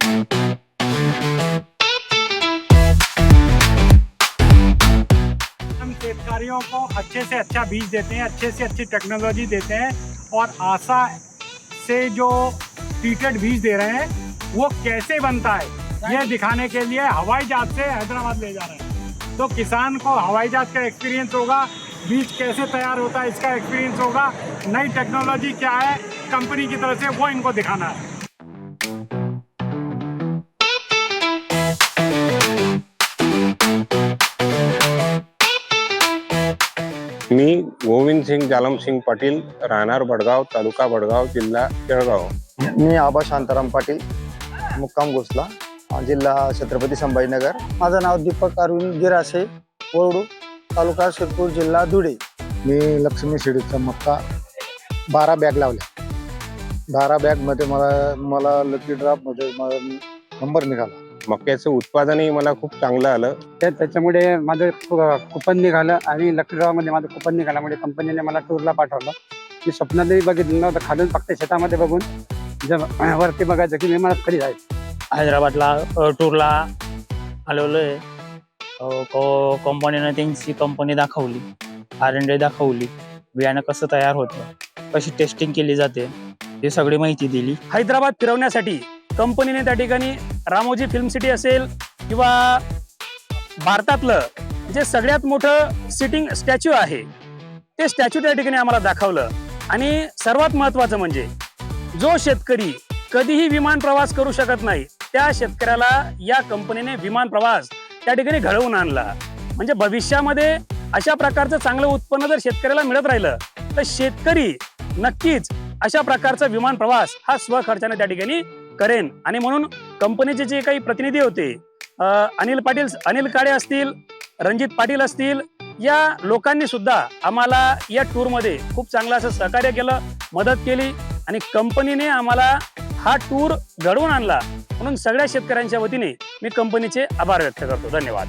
हम शेतकारियों को अच्छे से अच्छा बीज देते हैं, अच्छे से अच्छी टेक्नोलॉजी देते हैं और आशा से जो ट्रीटेड बीज दे रहे हैं वो कैसे बनता है ये दिखाने के लिए हवाई जहाज से हैदराबाद ले जा रहे हैं। तो किसान को हवाई जहाज का एक्सपीरियंस होगा, बीज कैसे तैयार होता है इसका एक्सपीरियंस होगा, नई टेक्नोलॉजी क्या है कंपनी की तरफ से वो इनको दिखाना है। मी गोविंदसिंग जालमसिंग पाटील, राहणार बडगाव, तालुका बडगाव, जिल्हा जळगाव। मी आबा शांताराम पाटील, मुक्काम घोसला, जिल्हा छत्रपती संभाजीनगर। माझं नाव दीपक अरविंद गिरासे, वरडू, तालुका शिरपूर, जिल्हा धुळे। मी लक्ष्मी शिडीचा मक्का 12 बॅग लावल्या। 12 बॅग मध्ये मला लकी ड्रॉप मध्ये नंबर निघाला। मक्याचं उत्पादनही मला खूप चांगलं आलं। त्याच्यामुळे माझं कुपन निघालं आणि लकी ड्रॉमध्ये माझं कुपन निघाल्यामुळे कंपनीने मला टूरला पाठवलं। मी स्वप्नातही बघितलं नव्हतं, खालून फक्त शेतामध्ये बघून वरती बघायचं की मी मला खरी जायचं। हैदराबादला टूरला आलेलो आहे। कंपनीने त्यांची कंपनी दाखवली, R&D दाखवली, बियाणं कसं तयार होतं, कशी टेस्टिंग केली जाते हे सगळी माहिती दिली। हैदराबाद फिरवण्यासाठी कंपनीने त्या ठिकाणी रामोजी फिल्म सिटी असेल किंवा भारतातलं जे सगळ्यात मोठं सिटिंग स्टॅच्यू आहे ते स्टॅच्यू त्या ठिकाणी आम्हाला दाखवलं। आणि सर्वात महत्त्वाचं म्हणजे जो शेतकरी कधीही विमान प्रवास करू शकत नाही त्या शेतकऱ्याला या कंपनीने विमान प्रवास त्या ठिकाणी घडवून आणला। म्हणजे भविष्यामध्ये अशा प्रकारचं चांगलं उत्पन्न जर शेतकऱ्याला मिळत राहिलं तर शेतकरी नक्कीच अशा प्रकारचा विमान प्रवास हा स्वखर्चाने त्या ठिकाणी करेन। आणि म्हणून कंपनीचे जे काही प्रतिनिधी होते, अनिल काळे असतील, रणजित पाटील असतील, या लोकांनी सुद्धा आम्हाला या टूर मध्ये खूप चांगलं असं सहकार्य केलं, मदत केली आणि कंपनीने आम्हाला हा टूर घडवून आणला। म्हणून सगळ्या शेतकऱ्यांच्या वतीने मी कंपनीचे आभार व्यक्त करतो। धन्यवाद।